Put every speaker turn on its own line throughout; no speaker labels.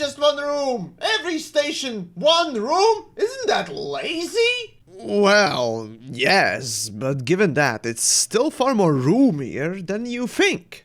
is just one room? Every station, one room? Isn't that lazy?
Well, yes, but given that, it's still far more roomier than you think.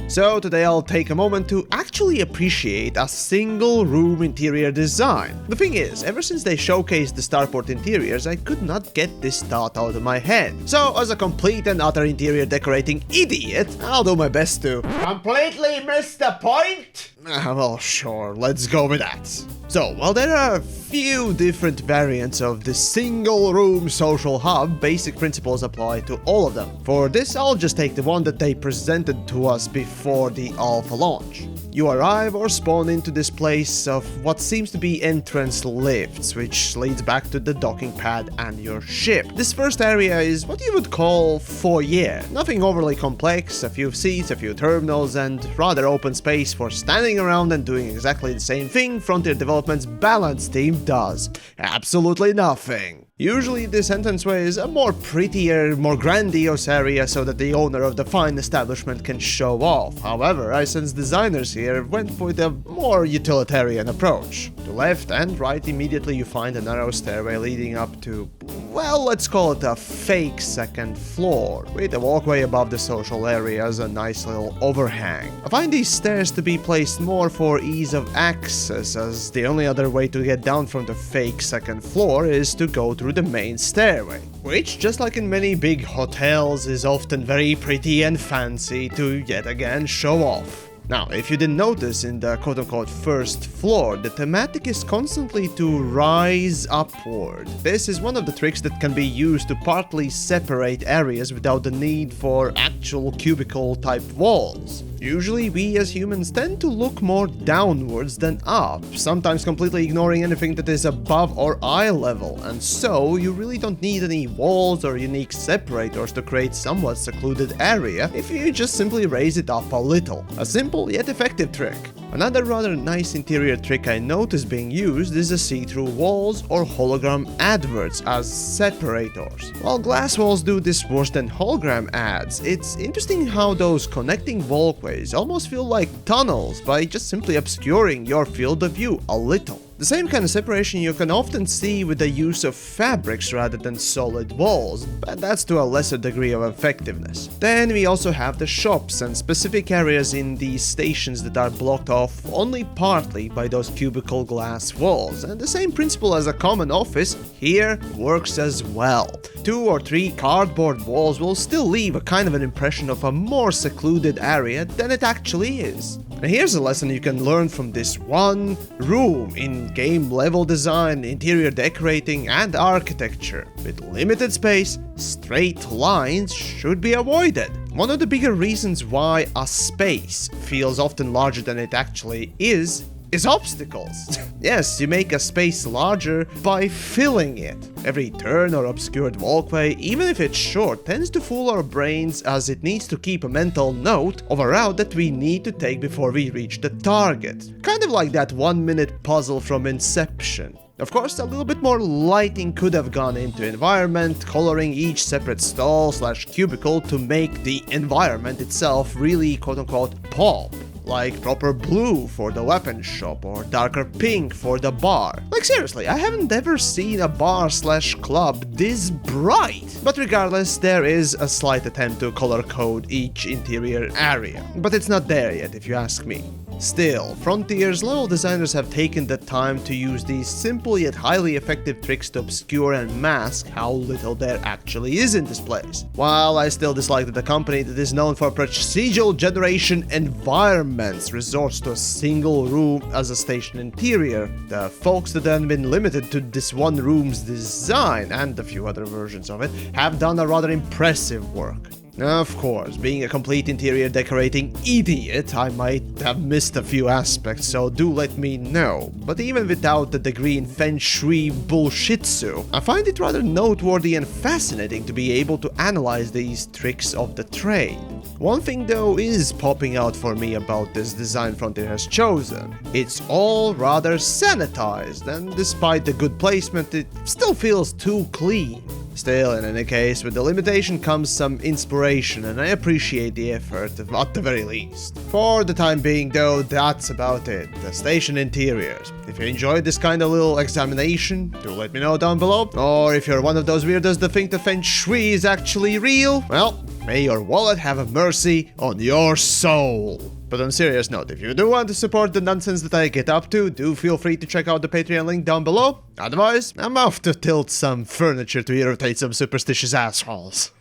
So today I'll take a moment to actually appreciate a single room interior design. The thing is, ever since they showcased the starport interiors, I could not get this thought out of my head. So as a complete and utter interior decorating idiot, I'll do my best to
Completely missed the point?
well, sure, let's go with that. So, while there are a few different variants of the single room social hub, basic principles apply to all of them. For this, I'll just take the one that they presented to us before the alpha launch. You arrive or spawn into this place of what seems to be entrance lifts, which leads back to the docking pad and your ship. This first area is what you would call foyer. Nothing overly complex, a few seats, a few terminals, and rather open space for standing around and doing exactly the same thing Frontier Development's balance team does. Absolutely nothing. Usually this entranceway is a more prettier, more grandiose area so that the owner of the fine establishment can show off. However, I sense designers here went with a more utilitarian approach. To left and right immediately you find a narrow stairway leading up to, well, let's call it a fake second floor, with a walkway above the social area as a nice little overhang. I find these stairs to be placed more for ease of access, as the only other way to get down from the fake second floor is to go through the main stairway, which, just like in many big hotels, is often very pretty and fancy to yet again show off. Now, if you didn't notice, in the quote-unquote first floor, the thematic is constantly to rise upward. This is one of the tricks that can be used to partly separate areas without the need for actual cubicle-type walls. Usually, we as humans tend to look more downwards than up, sometimes completely ignoring anything that is above or eye level, and so you really don't need any walls or unique separators to create somewhat secluded area if you just simply raise it up a little. A simple yet effective trick. Another rather nice interior trick I noticed being used is the see-through walls or hologram adverts as separators. While glass walls do this worse than hologram ads, it's interesting how those connecting walkways almost feel like tunnels by just simply obscuring your field of view a little. The same kind of separation you can often see with the use of fabrics rather than solid walls, but that's to a lesser degree of effectiveness. Then we also have the shops and specific areas in these stations that are blocked off only partly by those cubicle glass walls, and the same principle as a common office here works as well. 2 or 3 cardboard walls will still leave a kind of an impression of a more secluded area than it actually is. And here's a lesson you can learn from this one room in game level design, interior decorating, and architecture. With limited space, straight lines should be avoided. One of the bigger reasons why a space feels often larger than it actually is obstacles. Yes, you make a space larger by filling it. Every turn or obscured walkway, even if it's short, tends to fool our brains as it needs to keep a mental note of a route that we need to take before we reach the target. Kind of like that 1-minute puzzle from Inception. Of course, a little bit more lighting could have gone into environment, coloring each separate stall/cubicle to make the environment itself really quote-unquote pop. Like proper blue for the weapon shop or darker pink for the bar. Like seriously, I haven't ever seen a bar/club this bright. But regardless, there is a slight attempt to color code each interior area. But it's not there yet if you ask me. Still, Frontier's level designers have taken the time to use these simple yet highly effective tricks to obscure and mask how little there actually is in this place. While I still dislike that the company that is known for procedural generation environments resorts to a single room as a station interior, the folks that have been limited to this one room's design, and a few other versions of it, have done a rather impressive work. Of course, being a complete interior decorating idiot, I might have missed a few aspects, so do let me know. But even without the degree in Feng Shui bullshitsu, I find it rather noteworthy and fascinating to be able to analyze these tricks of the trade. One thing though is popping out for me about this design Frontier has chosen. It's all rather sanitized, and despite the good placement, it still feels too clean. Still, in any case, with the limitation comes some inspiration, and I appreciate the effort, at the very least. For the time being though, that's about it. The station interiors. If you enjoyed this kind of little examination, do let me know down below. Or if you're one of those weirdos that think the feng shui is actually real, well, may your wallet have a mercy on your soul. But on a serious note, if you do want to support the nonsense that I get up to, do feel free to check out the Patreon link down below. Otherwise, I'm off to tilt some furniture to irritate some superstitious assholes.